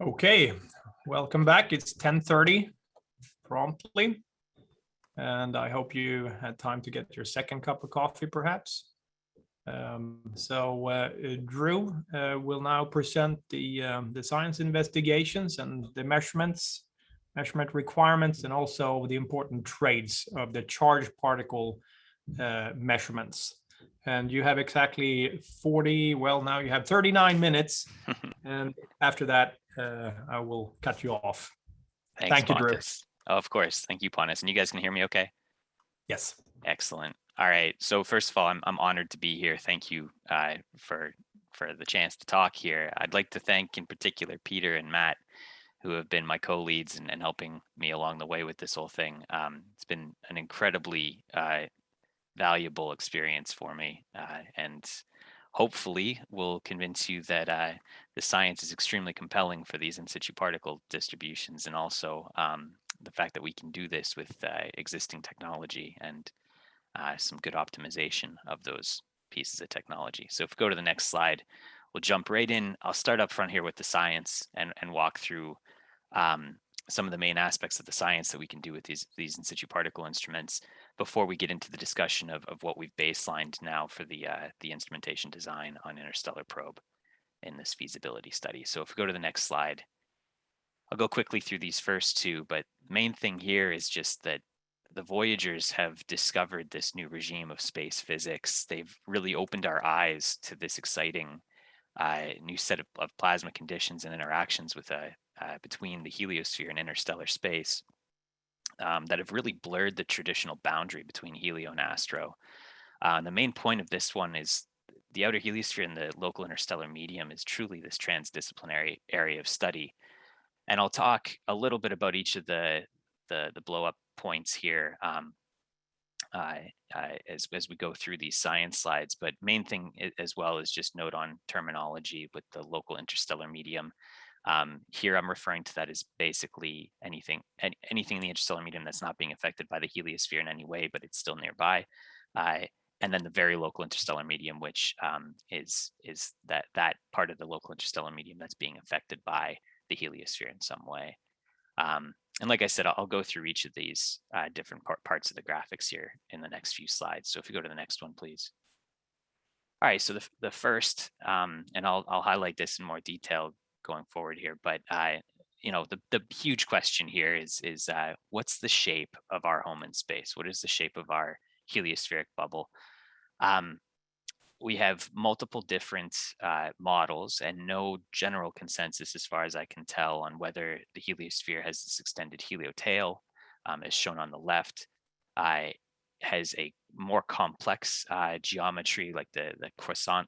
Okay, welcome back. It's 10:30 promptly, and I hope you had time to get your second cup of coffee, perhaps. Drew will now present the science investigations and the measurement requirements, and also the important traits of the charged particle measurements. And you have exactly 40, well, now you have 39 minutes. And after that, I will cut you off. Thanks, Thank you, Drew. Pontus. Oh, of course. Thank you, Pontus. And you guys can hear me okay? Yes. Excellent. All right. So first of all, I'm honored to be here. Thank you for the chance to talk here. I'd like to thank in particular Peter and Matt, who have been my co-leads and helping me along the way with this whole thing. It's been an incredibly valuable experience for me, and hopefully will convince you that the science is extremely compelling for these in situ particle distributions, and also the fact that we can do this with existing technology and some good optimization of those pieces of technology. So if we go to the next slide, we'll jump right in. I'll start up front here with the science and walk through some of the main aspects of the science that we can do with these in situ particle instruments before we get into the discussion of what we've baselined now for the instrumentation design on Interstellar Probe in this feasibility study. So if we go to the next slide, I'll go quickly through these first two, but the main thing here is just that the Voyagers have discovered this new regime of space physics. They've really opened our eyes to this exciting new set of plasma conditions and interactions with between the heliosphere and interstellar space that have really blurred the traditional boundary between helio and astro. The main point of this one is the outer heliosphere and the local interstellar medium is truly this transdisciplinary area of study. And I'll talk a little bit about each of the blow up points here as we go through these science slides. But main thing as well is just note on terminology with the local interstellar medium. Here I'm referring to that as basically anything in the interstellar medium that's not being affected by the heliosphere in any way, but it's still nearby. And then the very local interstellar medium, which is that part of the local interstellar medium that's being affected by the heliosphere in some way. And like I said, I'll go through each of these different parts of the graphics here in the next few slides. So if you go to the next one, please. All right, so the first, and I'll highlight this in more detail going forward here, but the huge question here is what's the shape of our home in space? What is the shape of our heliospheric bubble? We have multiple different models and no general consensus as far as I can tell on whether the heliosphere has this extended heliotail, as shown on the left, has a more complex geometry like the croissant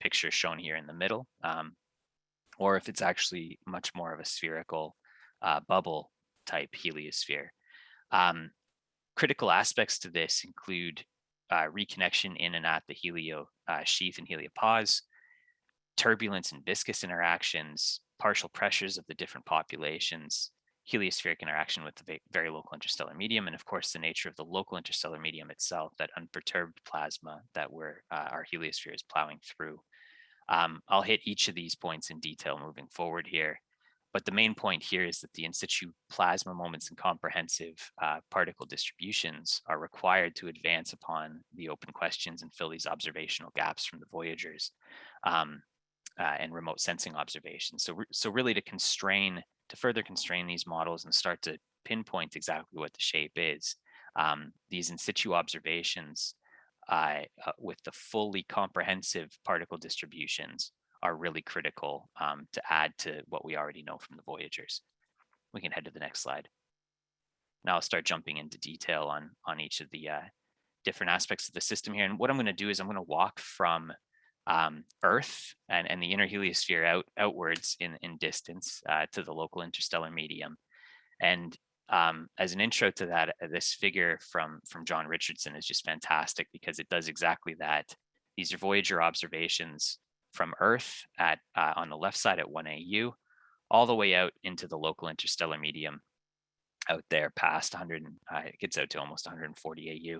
picture shown here in the middle, or if it's actually much more of a spherical bubble type heliosphere. Critical aspects to this include reconnection in and at the helio sheath and heliopause, turbulence and viscous interactions, partial pressures of the different populations, heliospheric interaction with the very local interstellar medium, and of course the nature of the local interstellar medium itself, that unperturbed plasma that our heliosphere is plowing through. I'll hit each of these points in detail moving forward here. But the main point here is that the in situ plasma moments and comprehensive particle distributions are required to advance upon the open questions and fill these observational gaps from the Voyagers and remote sensing observations. So really to further constrain these models and start to pinpoint exactly what the shape is, these in situ observations with the fully comprehensive particle distributions are really critical to add to what we already know from the Voyagers. We can head to the next slide. Now I'll start jumping into detail on each of the different aspects of the system here. And what I'm going to do is I'm going to walk from Earth and the inner heliosphere outwards in distance to the local interstellar medium. And as an intro to that, this figure from John Richardson is just fantastic because it does exactly that. These are Voyager observations from Earth on the left side at 1 AU, all the way out into the local interstellar medium out there past 100, it gets out to almost 140 AU,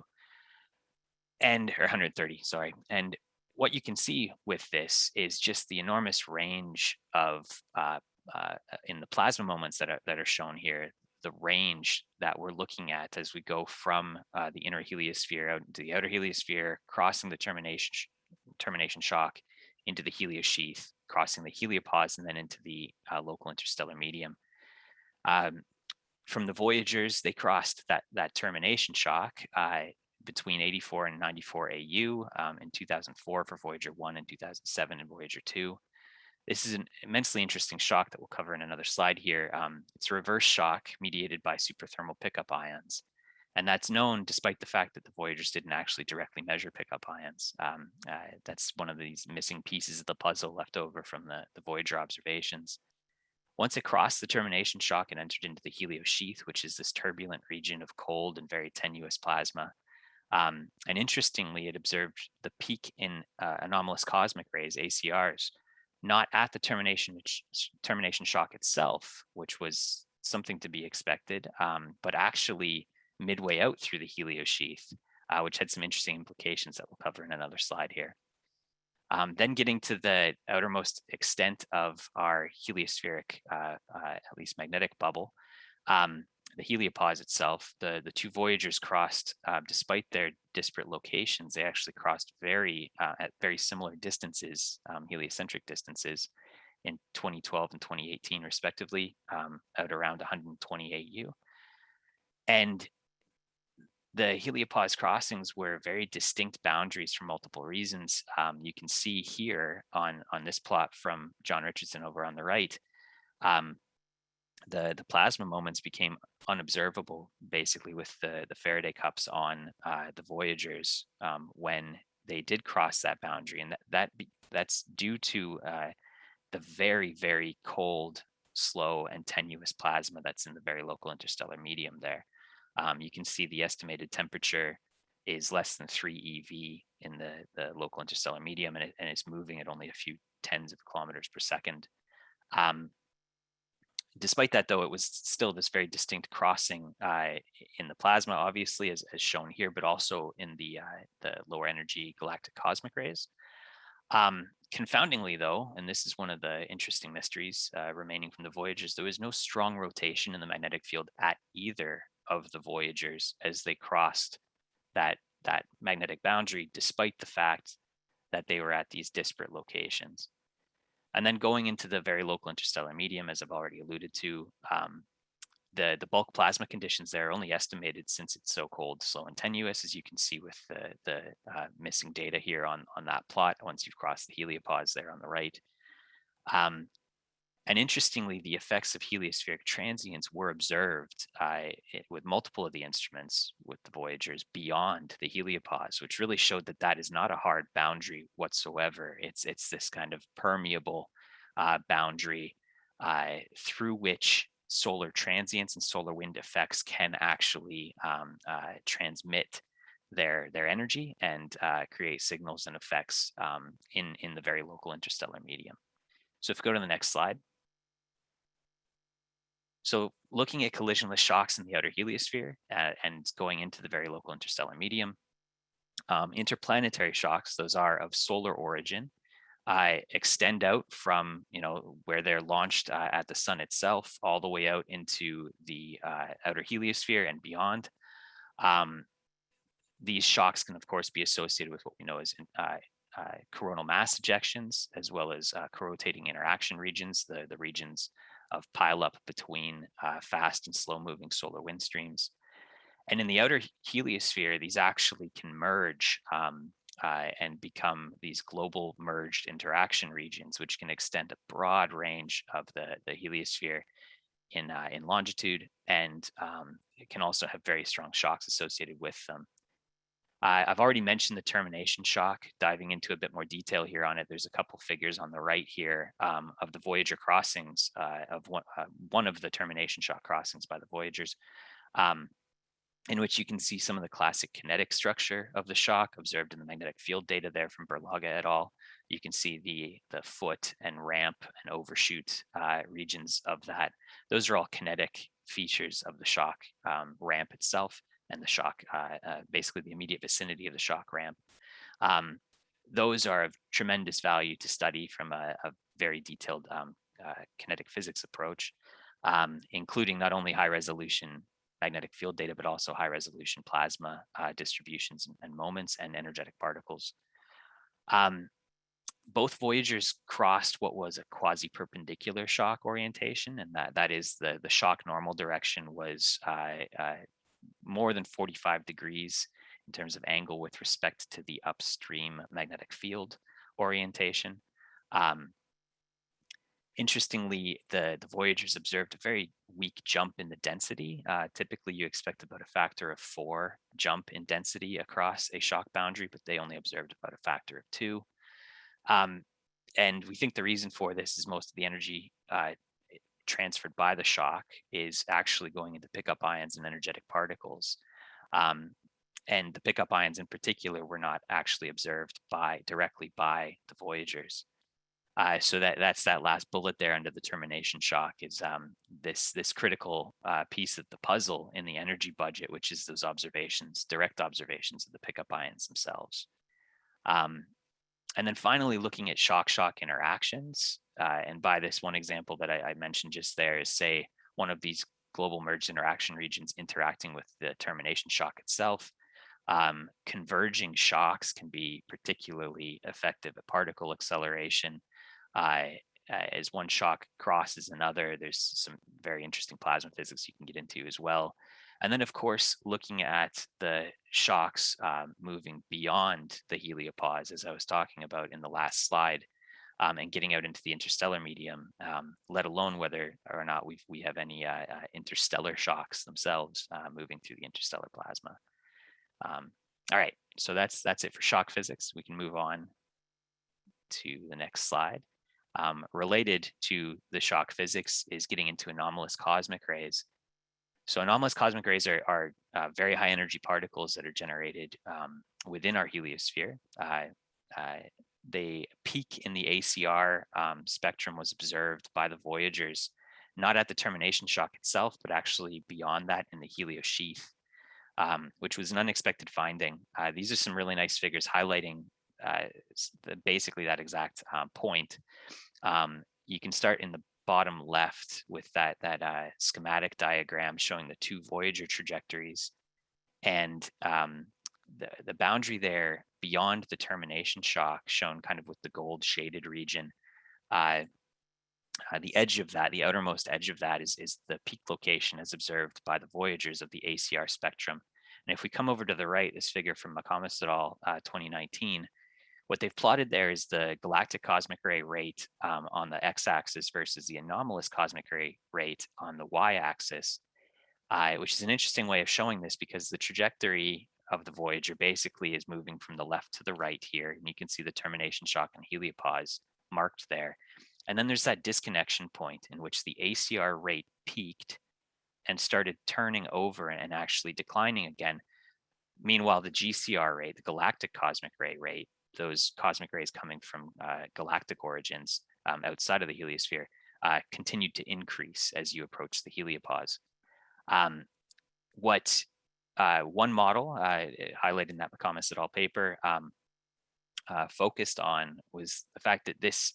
or 130, sorry. And what you can see with this is just the enormous range of in the plasma moments that are shown here, the range that we're looking at as we go from the inner heliosphere out into the outer heliosphere, crossing the termination shock into the heliosheath, crossing the heliopause, and then into the local interstellar medium. From the Voyagers, they crossed that termination shock between 84 and 94 AU in 2004 for Voyager 1 and 2007 in Voyager 2. This is an immensely interesting shock that we'll cover in another slide here. It's a reverse shock mediated by superthermal pickup ions. And that's known despite the fact that the Voyagers didn't actually directly measure pickup ions. That's one of these missing pieces of the puzzle left over from the Voyager observations. Once it crossed the termination shock, it entered into the heliosheath, which is this turbulent region of cold and very tenuous plasma. And interestingly, it observed the peak in anomalous cosmic rays, ACRs, not at the termination shock itself, which was something to be expected, but actually midway out through the heliosheath, which had some interesting implications that we'll cover in another slide here. Then getting to the outermost extent of our heliospheric, at least magnetic bubble, the heliopause itself, the two Voyagers crossed, despite their disparate locations, they actually crossed at very similar distances, heliocentric distances, in 2012 and 2018 respectively, out around 120 AU. And the heliopause crossings were very distinct boundaries for multiple reasons. You can see here on this plot from John Richardson over on the right, the plasma moments became unobservable basically with the Faraday cups on the Voyagers when they did cross that boundary, and that's due to the very, very cold, slow, and tenuous plasma that's in the very local interstellar medium there. You can see the estimated temperature is less than 3 EV in the local interstellar medium, and it's moving at only a few tens of kilometers per second. Despite that, though, it was still this very distinct crossing in the plasma, obviously, as shown here, but also in the lower energy galactic cosmic rays. Confoundingly, though, and this is one of the interesting mysteries remaining from the Voyagers, there was no strong rotation in the magnetic field at either of the Voyagers as they crossed that magnetic boundary, despite the fact that they were at these disparate locations. And then going into the very local interstellar medium, as I've already alluded to, the bulk plasma conditions there are only estimated since it's so cold, slow, and tenuous, as you can see with the missing data here on that plot once you've crossed the heliopause there on the right. And interestingly, the effects of heliospheric transients were observed with multiple of the instruments with the Voyagers beyond the heliopause, which really showed that is not a hard boundary whatsoever. It's this kind of permeable boundary through which solar transients and solar wind effects can actually transmit their energy and create signals and effects in the very local interstellar medium. So if we go to the next slide. So looking at collisionless shocks in the outer heliosphere and going into the very local interstellar medium, interplanetary shocks, those are of solar origin, extend out from where they're launched at the sun itself all the way out into the outer heliosphere and beyond. These shocks can of course be associated with what we know as coronal mass ejections, as well as co-rotating interaction regions, the regions of pileup between fast and slow moving solar wind streams. And in the outer heliosphere, these actually can merge and become these global merged interaction regions, which can extend a broad range of the heliosphere in longitude, and it can also have very strong shocks associated with them. I've already mentioned the termination shock. Diving into a bit more detail here on it, there's a couple figures on the right here of the Voyager crossings of one of the termination shock crossings by the Voyagers, in which you can see some of the classic kinetic structure of the shock observed in the magnetic field data there from Berlage et al. You can see the foot and ramp and overshoot regions of that. Those are all kinetic features of the shock ramp itself, and the shock, basically the immediate vicinity of the shock ramp. Those are of tremendous value to study from a very detailed kinetic physics approach, including not only high resolution magnetic field data, but also high resolution plasma distributions and moments and energetic particles. Both Voyagers crossed what was a quasi-perpendicular shock orientation, and that is the shock normal direction was more than 45 degrees in terms of angle with respect to the upstream magnetic field orientation. Interestingly, the Voyagers observed a very weak jump in the density. Typically, you expect about a factor of 4 jump in density across a shock boundary, but they only observed about a factor of 2. And we think the reason for this is most of the energy transferred by the shock is actually going into pickup ions and energetic particles. And the pickup ions in particular were not actually observed directly by the Voyagers. So that's that last bullet there under the termination shock is this critical piece of the puzzle in the energy budget, which is those observations, direct observations of the pickup ions themselves. And then finally, looking at shock-shock interactions. And by this one example that I mentioned just there is, say, one of these global merged interaction regions interacting with the termination shock itself. Converging shocks can be particularly effective at particle acceleration. As one shock crosses another, there's some very interesting plasma physics you can get into as well. And then, of course, looking at the shocks moving beyond the heliopause, as I was talking about in the last slide, and getting out into the interstellar medium, let alone whether or not we have any interstellar shocks themselves moving through the interstellar plasma. All right, so that's it for shock physics. We can move on to the next slide. Related to the shock physics is getting into anomalous cosmic rays. So anomalous cosmic rays are very high energy particles that are generated within our heliosphere. They peak in the ACR spectrum was observed by the Voyagers, not at the termination shock itself, but actually beyond that in the heliosheath, which was an unexpected finding. These are some really nice figures highlighting basically that exact point. You can start in the bottom left with that schematic diagram showing the 2 Voyager trajectories, and the boundary there beyond the termination shock shown kind of with the gold shaded region. The edge of that, the outermost edge of that is the peak location as observed by the Voyagers of the ACR spectrum. And if we come over to the right, this figure from McComas et al. 2019, what they've plotted there is the galactic cosmic ray rate on the x-axis versus the anomalous cosmic ray rate on the y-axis, which is an interesting way of showing this because the trajectory of the Voyager basically is moving from the left to the right here. And you can see the termination shock and heliopause marked there. And then there's that disconnection point in which the ACR rate peaked and started turning over and actually declining again. Meanwhile, the GCR rate, the galactic cosmic ray rate, those cosmic rays coming from galactic origins outside of the heliosphere, continued to increase as you approach the heliopause. One model highlighted in that McComas et al. Paper focused on was the fact that this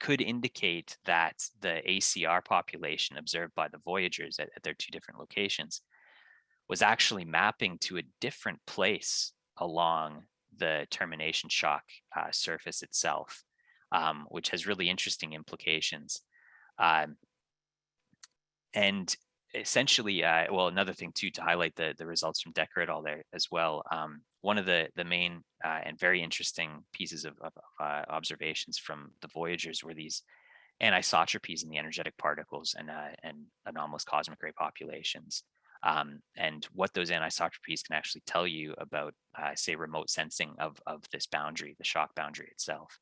could indicate that the ACR population observed by the Voyagers at their 2 different locations was actually mapping to a different place along the termination shock surface itself, which has really interesting implications. And essentially, well, another thing too, to highlight the results from Decker et al. There as well. One of the main and very interesting pieces of observations from the Voyagers were these anisotropies in the energetic particles and anomalous cosmic ray populations. And what those anisotropies can actually tell you about, say, remote sensing of this boundary, the shock boundary itself.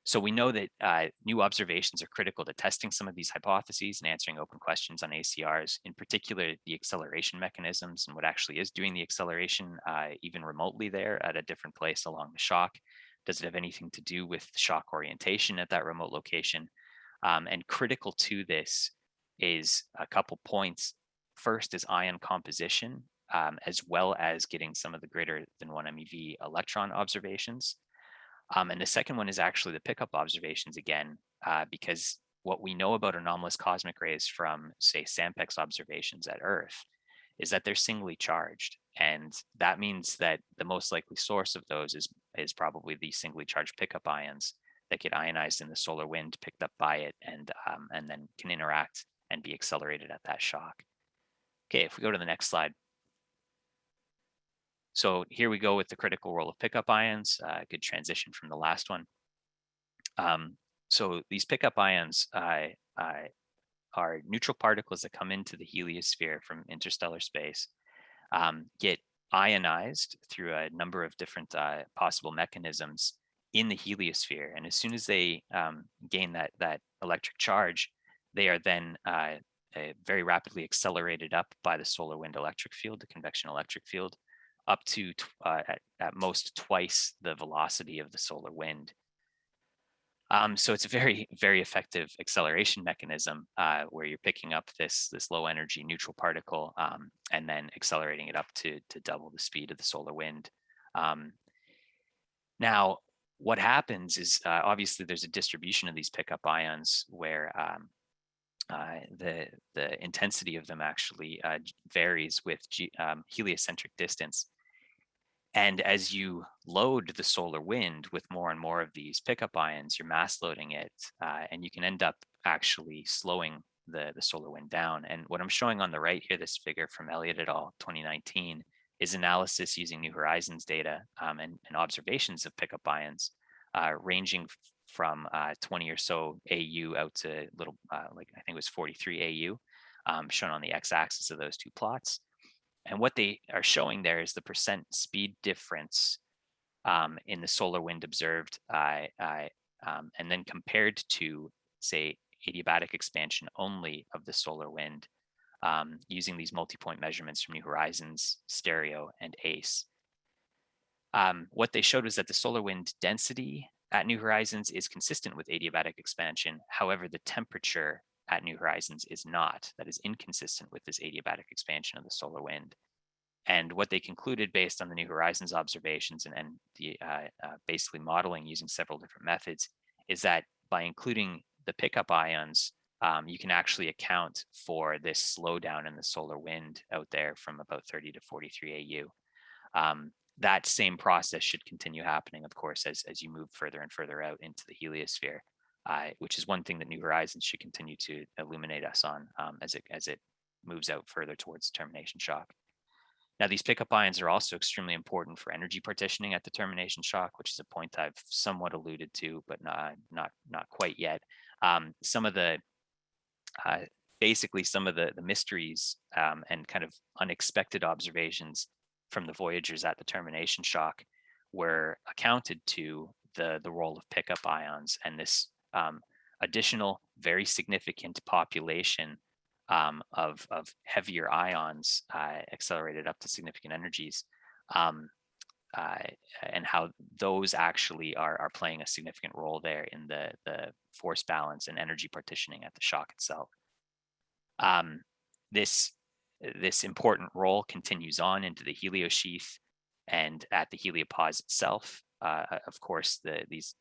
So we know that new observations are critical to testing some of these hypotheses and answering open questions on ACRs, in particular the acceleration mechanisms and what actually is doing the acceleration even remotely there at a different place along the shock. Does it have anything to do with shock orientation at that remote location? And critical to this is a couple points. First is ion composition, as well as getting some of the greater than 1 MeV electron observations. And the second one is actually the pickup observations again, because what we know about anomalous cosmic rays from, say, SAMPEX observations at Earth is that they're singly charged. And that means that the most likely source of those is probably the singly charged pickup ions that get ionized in the solar wind, picked up by it, and then can interact and be accelerated at that shock. Okay, if we go to the next slide. So here we go with the critical role of pickup ions, good transition from the last one. So these pickup ions are neutral particles that come into the heliosphere from interstellar space, get ionized through a number of different possible mechanisms in the heliosphere. And as soon as they gain that electric charge, they are then very rapidly accelerated up by the solar wind electric field, the convection electric field, up to at most twice the velocity of the solar wind. So it's a very, very effective acceleration mechanism where you're picking up this low energy neutral particle and then accelerating it up to double the speed of the solar wind. Now, what happens is obviously there's a distribution of these pickup ions where the intensity of them actually varies with heliocentric distance. And as you load the solar wind with more and more of these pickup ions, you're mass loading it, and you can end up actually slowing the solar wind down. And what I'm showing on the right here, this figure from Elliott et al. 2019, is analysis using New Horizons data and observations of pickup ions ranging from 20 or so AU out to little, like I think it was 43 AU, shown on the x-axis of those two plots. And what they are showing there is the percent speed difference in the solar wind observed, and then compared to, say, adiabatic expansion only of the solar wind using these multi-point measurements from New Horizons, Stereo, and ACE. What they showed was that the solar wind density at New Horizons is consistent with adiabatic expansion. However, the temperature at New Horizons is not. That is inconsistent with this adiabatic expansion of the solar wind. And what they concluded based on the New Horizons observations and the basically modeling using several different methods is that by including the pickup ions, you can actually account for this slowdown in the solar wind out there from about 30 to 43 AU. That same process should continue happening, of course, as you move further and further out into the heliosphere, which is one thing that New Horizons should continue to illuminate us on as it moves out further towards termination shock. Now, these pickup ions are also extremely important for energy partitioning at the termination shock, which is a point I've somewhat alluded to, but not quite yet. Some of the basically some of the mysteries and kind of unexpected observations from the voyagers at the termination shock were accounted to the role of pickup ions and this additional very significant population of heavier ions accelerated up to significant energies, and how those actually are playing a significant role there in the force balance and energy partitioning at the shock itself. This important role continues on into the heliosheath and at the heliopause itself. Of course, these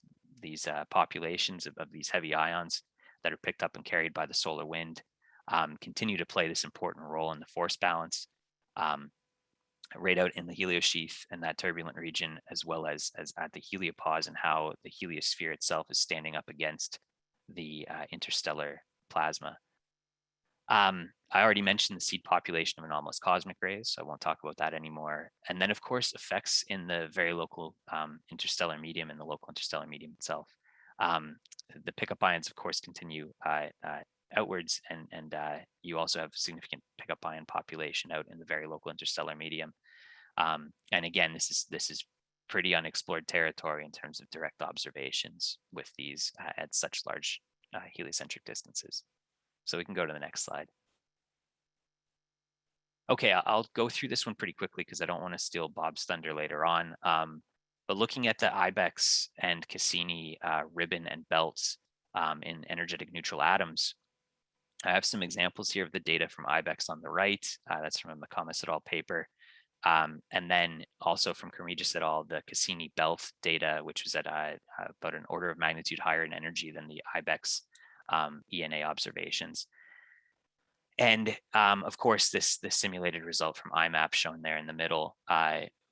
populations of these heavy ions that are picked up and carried by the solar wind continue to play this important role in the force balance right out in the heliosheath and that turbulent region, as well as at the heliopause and how the heliosphere itself is standing up against the interstellar plasma. I already mentioned the seed population of anomalous cosmic rays, so I won't talk about that anymore. And then, of course, effects in the very local interstellar medium and the local interstellar medium itself. The pickup ions, of course, continue outwards, and you also have significant pickup ion population out in the very local interstellar medium. And again, this is pretty unexplored territory in terms of direct observations with these at such large heliocentric distances. So we can go to the next slide. Okay, I'll go through this one pretty quickly because I don't want to steal Bob's thunder later on. But looking at the Ibex and Cassini ribbon and belts in energetic neutral atoms, I have some examples here of the data from Ibex on the right. That's from a McComas et al. Paper. And then also from Comregis et al., the Cassini belt data, which was at about an order of magnitude higher in energy than the IBEX ENA observations. And of course, this simulated result from IMAP shown there in the middle,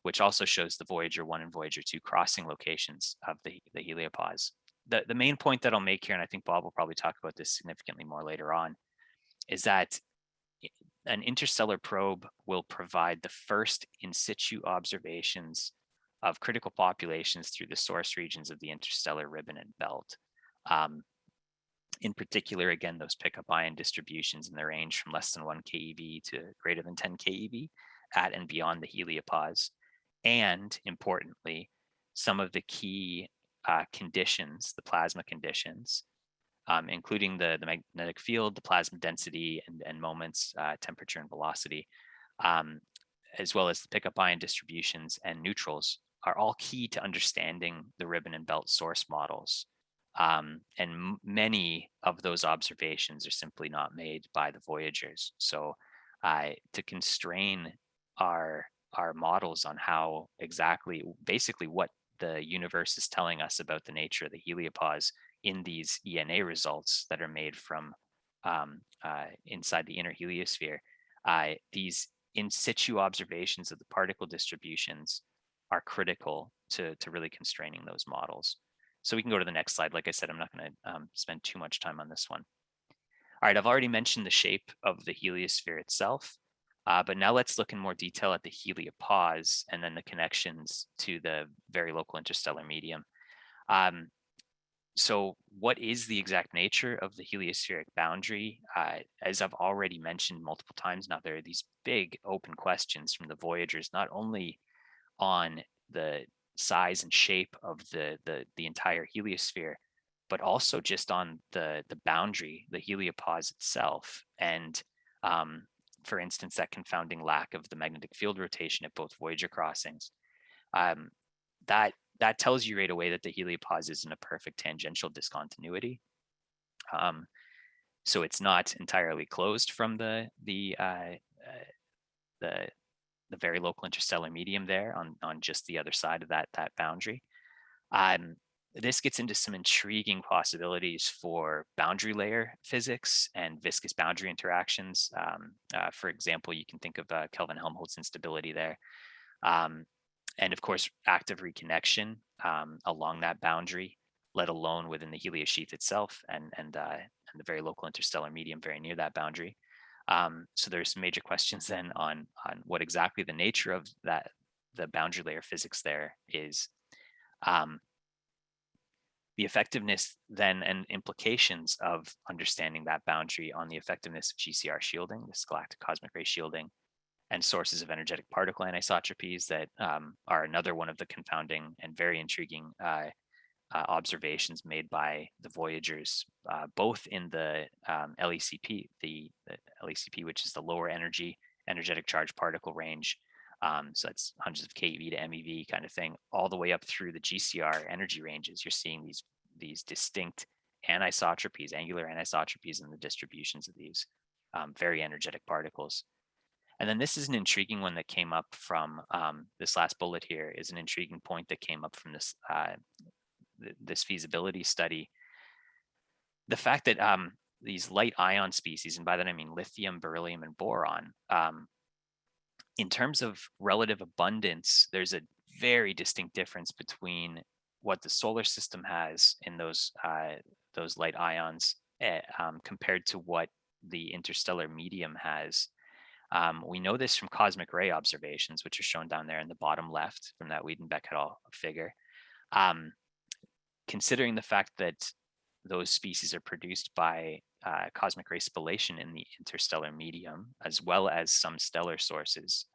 which also shows the Voyager 1 and Voyager 2 crossing locations of the heliopause. The main point that I'll make here, and I think Bob will probably talk about this significantly more later on, is that an interstellar probe will provide the first in situ observations of critical populations through the source regions of the interstellar ribbon and belt. In particular, again, those pickup ion distributions in the range from less than 1 keV to greater than 10 keV at and beyond the heliopause. And importantly, some of the key conditions, the plasma conditions, including the magnetic field, the plasma density, and moments, temperature, and velocity, as well as the pickup ion distributions and neutrals, are all key to understanding the ribbon and belt source models. And many of those observations are simply not made by the Voyagers. So to constrain our models on how exactly, basically what the universe is telling us about the nature of the heliopause in these ENA results that are made from inside the inner heliosphere, these in situ observations of the particle distributions are critical to really constraining those models. So we can go to the next slide. Like I said, I'm not going to spend too much time on this one. All right, I've already mentioned the shape of the heliosphere itself, but now let's look in more detail at the heliopause and then the connections to the very local interstellar medium. So what is the exact nature of the heliospheric boundary? As I've already mentioned multiple times now, there are these big open questions from the Voyagers, not only on the size and shape of the entire heliosphere, but also just on the boundary, the heliopause itself. And for instance, that confounding lack of the magnetic field rotation at both Voyager crossings. That tells you right away that the heliopause is in a perfect tangential discontinuity. So it's not entirely closed from the very local interstellar medium there on just the other side of that boundary. This gets into some intriguing possibilities for boundary layer physics and viscous boundary interactions. For example, you can think of Kelvin-Helmholtz instability there. And of course, active reconnection along that boundary, let alone within the heliosheath itself and the very local interstellar medium very near that boundary. So there's some major questions then on what exactly the nature of the boundary layer physics there is. The effectiveness then and implications of understanding that boundary on the effectiveness of GCR shielding, this galactic cosmic ray shielding, and sources of energetic particle anisotropies that are another one of the confounding and very intriguing observations made by the Voyagers, both in the LECP, the LECP, which is the lower energetic charge particle range. So that's hundreds of keV to MeV kind of thing, all the way up through the GCR energy ranges. You're seeing these distinct anisotropies, angular anisotropies in the distributions of these very energetic particles. And then this is an intriguing one that came up from this last bullet here is an intriguing point that came up from this feasibility study. The fact that these light ion species, and by that I mean lithium, beryllium, and boron, in terms of relative abundance, there's a very distinct difference between what the solar system has in those light ions compared to what the interstellar medium has. We know this from cosmic ray observations, which are shown down there in the bottom left from that Wiedenbeck et al. Figure. Considering the fact that those species are produced by cosmic ray spallation in the interstellar medium, as well as some stellar sources,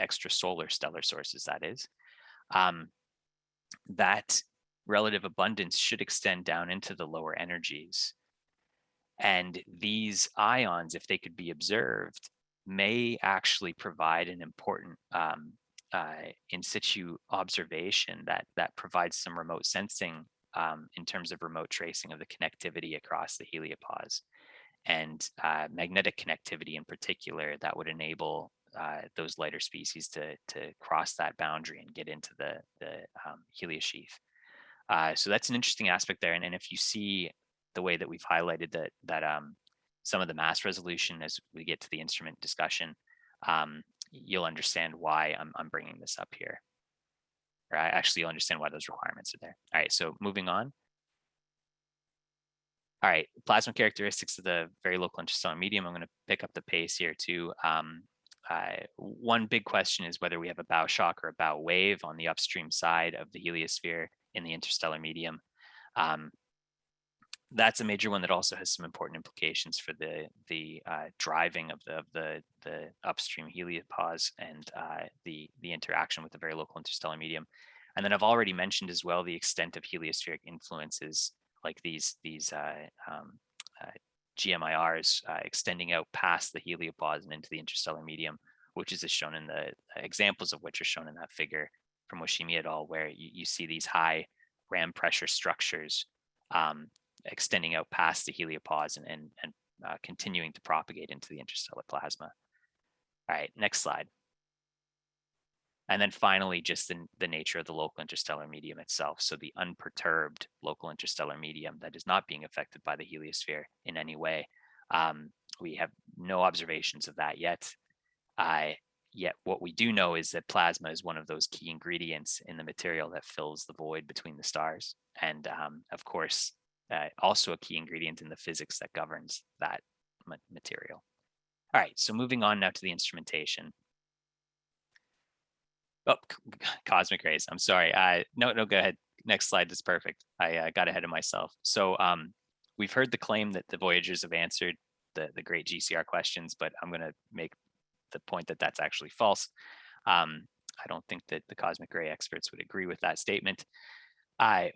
extrasolar stellar sources, that is, that relative abundance should extend down into the lower energies. And these ions, if they could be observed, may actually provide an important in situ observation that provides some remote sensing in terms of remote tracing of the connectivity across the heliopause and magnetic connectivity in particular that would enable those lighter species to cross that boundary and get into the heliosheath. So that's an interesting aspect there. And if you see the way that we've highlighted that some of the mass resolution as we get to the instrument discussion, you'll understand why I'm bringing this up here. Or actually, you'll understand why those requirements are there. All right, so moving on. All right, plasma characteristics of the very local interstellar medium. I'm going to pick up the pace here too. One big question is whether we have a bow shock or a bow wave on the upstream side of the heliosphere in the interstellar medium. That's a major one that also has some important implications for the driving of the upstream heliopause and the interaction with the very local interstellar medium. And then I've already mentioned as well the extent of heliospheric influences, like these GMIRs extending out past the heliopause and into the interstellar medium, which is as shown in the examples of which are shown in that figure from Washimi et al., where you see these high ram pressure structures extending out past the heliopause and continuing to propagate into the interstellar plasma. All right, next slide. And then finally, just the nature of the local interstellar medium itself. So the unperturbed local interstellar medium that is not being affected by the heliosphere in any way. We have no observations of that yet. Yet what we do know is that plasma is one of those key ingredients in the material that fills the void between the stars. And of course, also a key ingredient in the physics that governs that material. All right, so moving on now to the instrumentation. Oh, cosmic rays. I'm sorry. No, go ahead. Next slide is perfect. I got ahead of myself. So we've heard the claim that the Voyagers have answered the great GCR questions, but I'm going to make the point that that's actually false. I don't think that the cosmic ray experts would agree with that statement.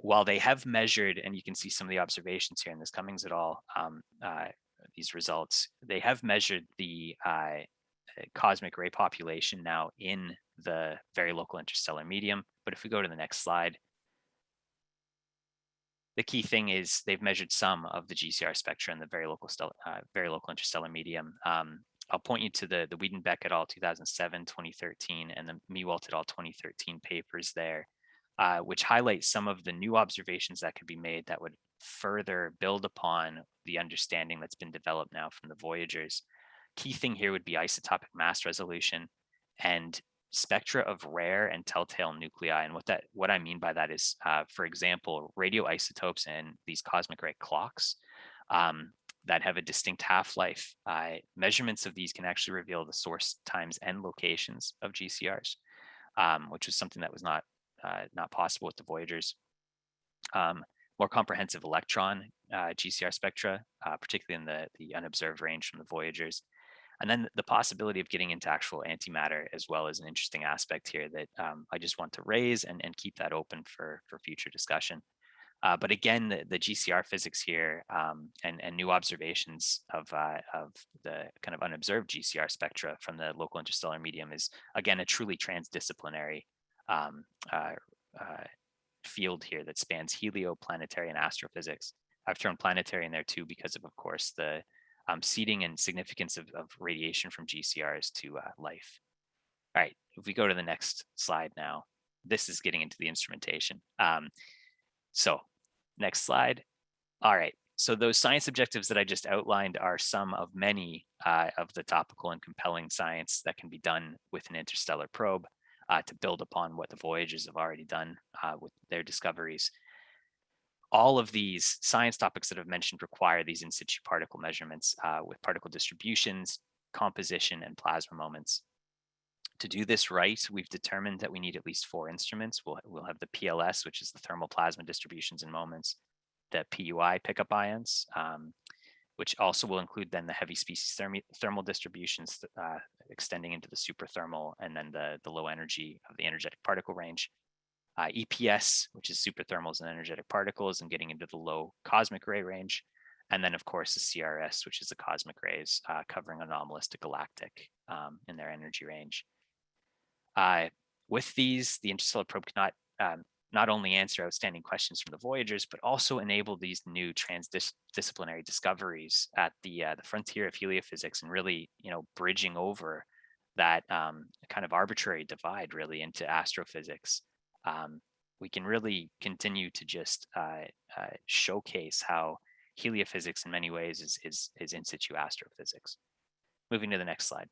While they have measured, and you can see some of the observations here in this Cummings et al., these results, they have measured the cosmic ray population now in the very local interstellar medium. But if we go to the next slide, the key thing is they've measured some of the GCR spectra in the very local interstellar medium. I'll point you to the Wiedenbeck et al. 2007, 2013, and the Mewalt et al. 2013 papers there, which highlight some of the new observations that could be made that would further build upon the understanding that's been developed now from the Voyagers. Key thing here would be isotopic mass resolution and spectra of rare and telltale nuclei. And what I mean by that is, for example, radioisotopes and these cosmic ray clocks that have a distinct half-life. Measurements of these can actually reveal the source times and locations of GCRs, which was something that was not possible with the Voyagers. More comprehensive electron GCR spectra, particularly in the unobserved range from the Voyagers. And then the possibility of getting into actual antimatter as well is an interesting aspect here that I just want to raise and keep that open for future discussion. But again, the GCR physics here and new observations of the kind of unobserved GCR spectra from the local interstellar medium is, again, a truly transdisciplinary field here that spans helioplanetary and astrophysics. I've thrown planetary in there too because of course, the seeding and significance of radiation from GCRs to life. All right, if we go to the next slide now, this is getting into the instrumentation. So next slide. All right, so those science objectives that I just outlined are some of many of the topical and compelling science that can be done with an interstellar probe to build upon what the Voyagers have already done with their discoveries. All of these science topics that I've mentioned require these in situ particle measurements with particle distributions, composition, and plasma moments. To do this right, we've determined that we need at least 4 instruments. We'll have the PLS, which is the thermal plasma distributions and moments, the PUI pickup ions, which also will include then the heavy species thermal distributions extending into the superthermal and then the low energy of the energetic particle range. EPS, which is superthermals and energetic particles and getting into the low cosmic ray range. And then of course the CRS, which is the cosmic rays covering anomalous to galactic in their energy range. With these, the interstellar probe cannot not only answer outstanding questions from the Voyagers, but also enable these new transdisciplinary discoveries at the frontier of heliophysics and really, bridging over that kind of arbitrary divide really into astrophysics, we can really continue to just showcase how heliophysics in many ways is in situ astrophysics. Moving to the next slide.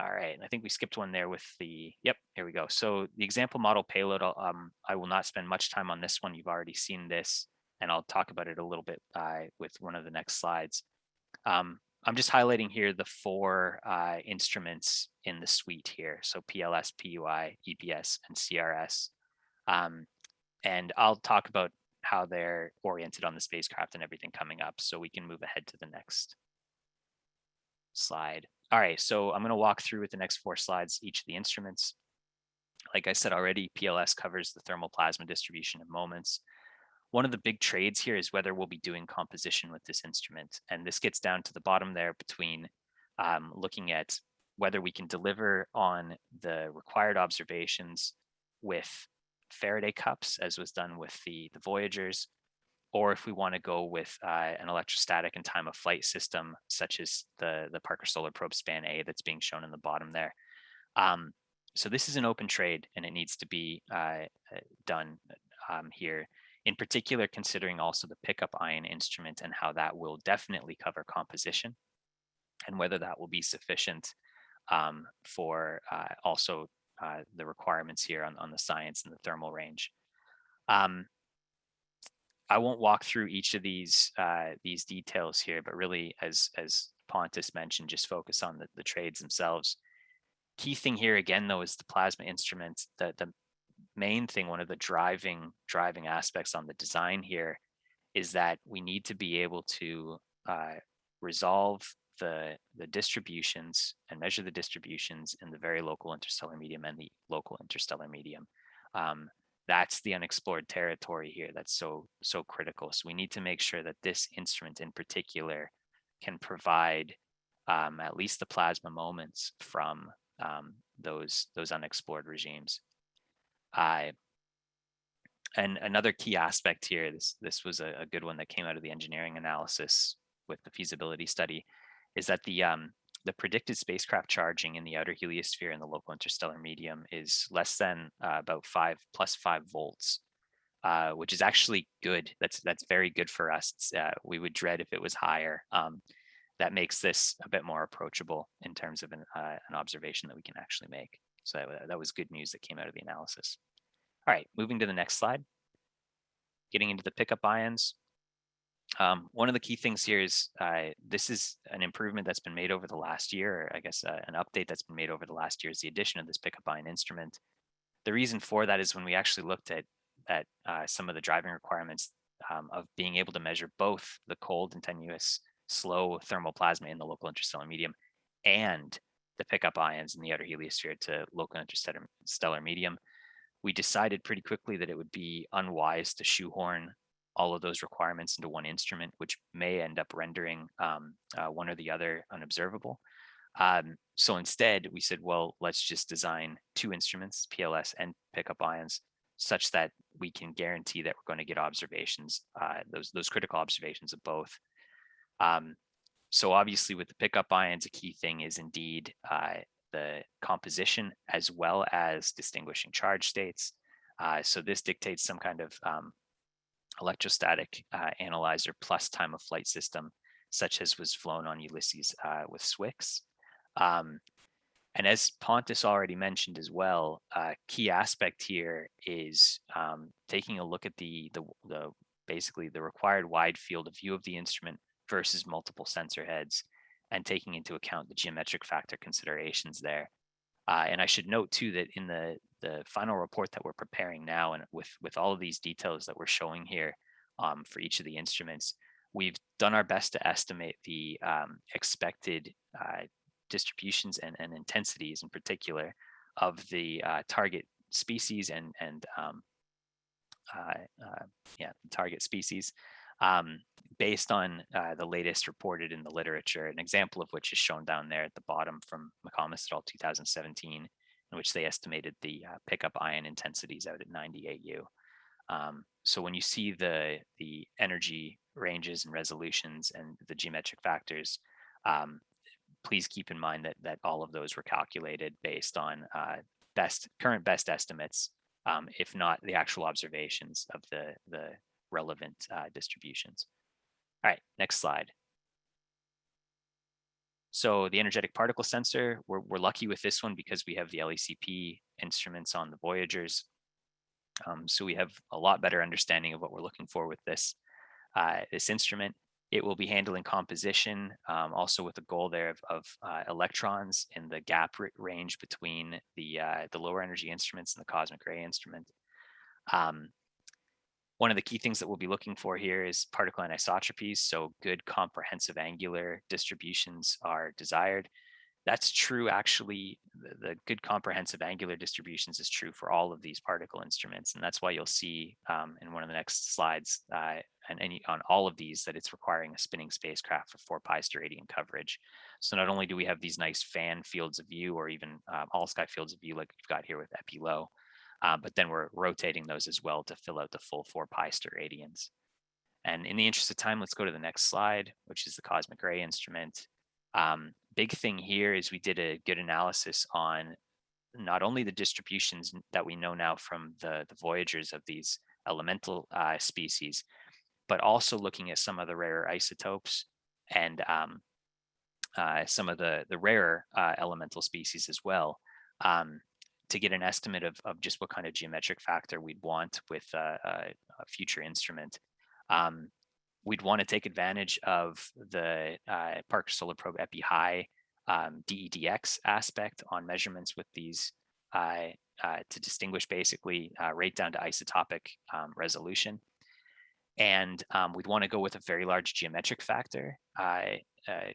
All right, and I think we skipped one there with the, yep, here we go. So the example model payload, I will not spend much time on this one. You've already seen this, and I'll talk about it a little bit with one of the next slides. I'm just highlighting here the 4 instruments in the suite here. So PLS, PUI, EPS, and CRS. And I'll talk about how they're oriented on the spacecraft and everything coming up. So we can move ahead to the next slide. All right, so I'm going to walk through with the next 4 slides each of the instruments. Like I said already, PLS covers the thermal plasma distribution of moments. One of the big trades here is whether we'll be doing composition with this instrument. And this gets down to the bottom there between looking at whether we can deliver on the required observations with Faraday cups, as was done with the Voyagers, or if we want to go with an electrostatic and time of flight system, such as the Parker Solar Probe Span A that's being shown in the bottom there. So this is an open trade, and it needs to be done here. In particular, considering also the pickup ion instrument and how that will definitely cover composition, and whether that will be sufficient for also the requirements here on the science and the thermal range. I won't walk through each of these details here, but really, as Pontus mentioned, just focus on the trades themselves. Key thing here again, though, is the plasma instrument. The main thing, one of the driving aspects on the design here, is that we need to be able to resolve the distributions and measure the distributions in the very local interstellar medium and the local interstellar medium. That's the unexplored territory here that's so critical. So we need to make sure that this instrument in particular can provide at least the plasma moments from those unexplored regimes. And another key aspect here, this was a good one that came out of the engineering analysis with the feasibility study, is that the predicted spacecraft charging in the outer heliosphere and the local interstellar medium is less than about plus 5 volts, which is actually good. That's very good for us. We would dread if it was higher. That makes this a bit more approachable in terms of an observation that we can actually make. So that was good news that came out of the analysis. All right, moving to the next slide. Getting into the pickup ions. One of the key things here is this is an improvement that's been made over the last year, or I guess an update that's been made over the last year, is the addition of this pickup ion instrument. The reason for that is when we actually looked at some of the driving requirements of being able to measure both the cold and tenuous slow thermal plasma in the local interstellar medium and the pickup ions in the outer heliosphere to local interstellar medium, we decided pretty quickly that it would be unwise to shoehorn all of those requirements into one instrument, which may end up rendering one or the other unobservable. So instead, we said, well, let's just design 2 instruments, PLS and pickup ions, such that we can guarantee that we're going to get observations, those critical observations of both. So obviously, with the pickup ions, a key thing is indeed the composition as well as distinguishing charge states. So this dictates some kind of electrostatic analyzer plus time of flight system, such as was flown on Ulysses with SWIX. And as Pontus already mentioned as well, a key aspect here is taking a look at the basically the required wide field of view of the instrument versus multiple sensor heads, and taking into account the geometric factor considerations there. And I should note too that in the final report that we're preparing now, and with all of these details that we're showing here for each of the instruments, we've done our best to estimate the expected distributions and intensities in particular of the target species and target species based on the latest reported in the literature, an example of which is shown down there at the bottom from McComas et al. 2017, in which they estimated the pickup ion intensities out at 98U. So when you see the energy ranges and resolutions and the geometric factors, Please keep in mind that all of those were calculated based on current best estimates, if not the actual observations of the relevant distributions. All right, next slide. So the energetic particle sensor, we're lucky with this one because we have the LECP instruments on the Voyagers. So we have a lot better understanding of what we're looking for with this instrument. It will be handling composition, also with the goal there of electrons in the gap range between the lower energy instruments and the cosmic ray instrument. One of the key things that we'll be looking for here is particle anisotropies. So good comprehensive angular distributions are desired. That's true, actually, the good comprehensive angular distributions is true for all of these particle instruments. And that's why you'll see in one of the next slides on all of these that it's requiring a spinning spacecraft for 4 pi steradian coverage. So not only do we have these nice fan fields of view or even all sky fields of view like we've got here with EPI-low, but then we're rotating those as well to fill out the full 4 pi steradians. And in the interest of time, let's go to the next slide, which is the cosmic ray instrument. Big thing here is we did a good analysis on not only the distributions that we know now from the Voyagers of these elemental species, but also looking at some of the rarer isotopes and some of the rarer elemental species as well, to get an estimate of just what kind of geometric factor we'd want with a future instrument. We'd want to take advantage of the Parker Solar Probe EPI-high DEDX aspect on measurements with these to distinguish basically right down to isotopic resolution. And we'd want to go with a very large geometric factor,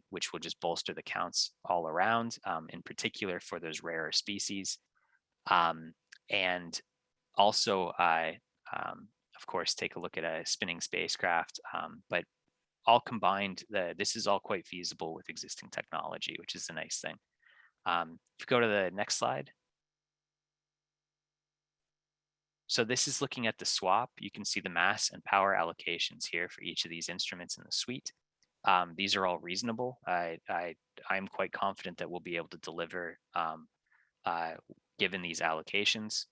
which will just bolster the counts all around, in particular for those rarer species. And also, of course, take a look at a spinning spacecraft, but all combined, this is all quite feasible with existing technology, which is a nice thing. If you go to the next slide. So this is looking at the swap. You can see the mass and power allocations here for each of these instruments in the suite. These are all reasonable. I'm quite confident that we'll be able to deliver, given these allocations,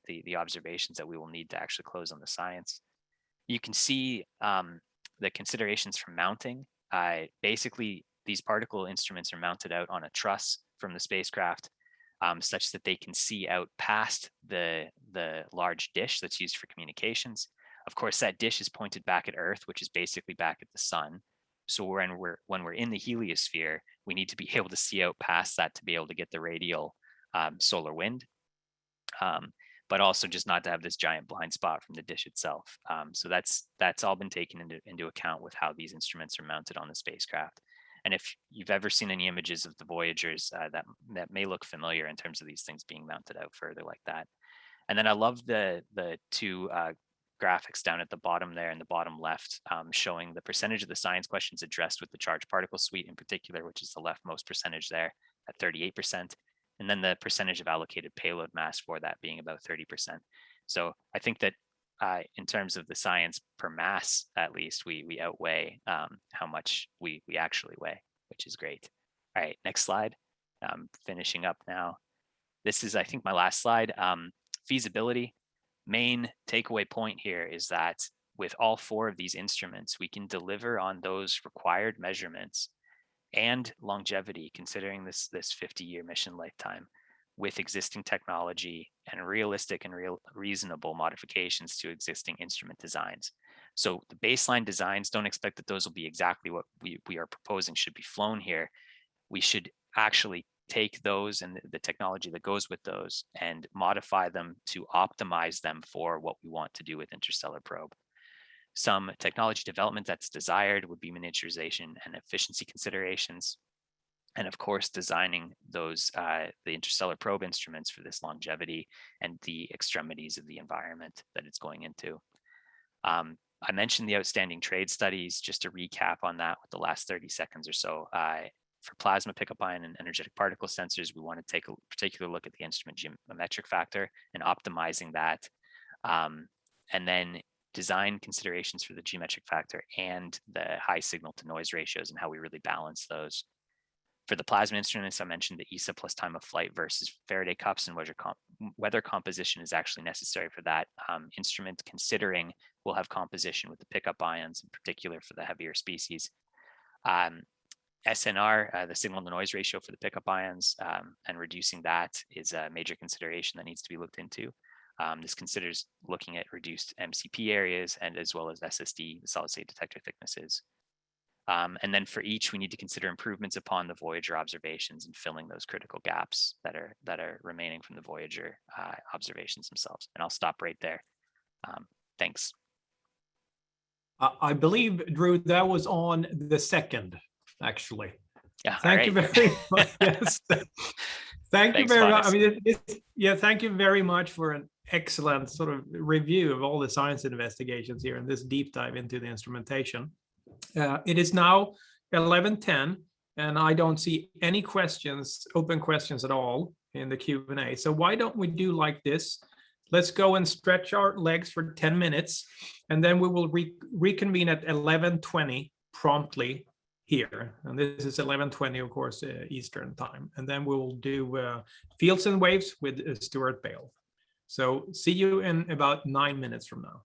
the observations that we will need to actually close on the science. You can see the considerations for mounting. Basically, these particle instruments are mounted out on a truss from the spacecraft, such that they can see out past the large dish that's used for communications. Of course, that dish is pointed back at Earth, which is basically back at the sun. So when we're in the heliosphere, we need to be able to see out past that to be able to get the radial solar wind, but also just not to have this giant blind spot from the dish itself. So that's all been taken into account with how these instruments are mounted on the spacecraft. And if you've ever seen any images of the Voyagers, that may look familiar in terms of these things being mounted out further like that. And then I love the two graphics down at the bottom there in the bottom left, showing the percentage of the science questions addressed with the charged particle suite in particular, which is the leftmost percentage there at 38%. And then the percentage of allocated payload mass for that being about 30%. So I think that in terms of the science per mass, at least, we outweigh how much we actually weigh, which is great. All right, next slide. I'm finishing up now. This is, I think, my last slide. Feasibility. Main takeaway point here is that with all 4 of these instruments, we can deliver on those required measurements and longevity, considering this 50-year mission lifetime, with existing technology and realistic and reasonable modifications to existing instrument designs. So the baseline designs, don't expect that those will be exactly what we are proposing should be flown here. We should actually take those and the technology that goes with those and modify them to optimize them for what we want to do with Interstellar Probe. Some technology development that's desired would be miniaturization and efficiency considerations. And of course, designing those, the Interstellar Probe instruments for this longevity and the extremities of the environment that it's going into. I mentioned the outstanding trade studies, just to recap on that with the last 30 seconds or so. For plasma pickup ion and energetic particle sensors, we want to take a particular look at the instrument geometric factor and optimizing that. And then design considerations for the geometric factor and the high signal to noise ratios and how we really balance those. For the plasma instruments, I mentioned the ESA plus time of flight versus Faraday cups, and whether composition is actually necessary for that instrument, considering we'll have composition with the pickup ions, in particular for the heavier species. SNR, the signal to noise ratio for the pickup ions, and reducing that is a major consideration that needs to be looked into. This considers looking at reduced MCP areas and as well as SSD, the solid state detector thicknesses. And then for each, we need to consider improvements upon the Voyager observations and filling those critical gaps that are remaining from the Voyager observations themselves. And I'll stop right there. Thanks. I believe, Drew, that was on the second, actually. Yeah. Thank you very much. Yes. Thank you very much. I mean, yeah, thank you very much for an excellent sort of review of all the science investigations here and this deep dive into the instrumentation. It is now 11:10, and I don't see any questions, open questions at all in the Q&A. So why don't we do like this? Let's go and stretch our legs for 10 minutes, and then we will reconvene at 11:20 promptly here. And this is 11:20, of course, Eastern time. And then we will do Fields and Waves with Stuart Bale. So see you in about 9 minutes from now.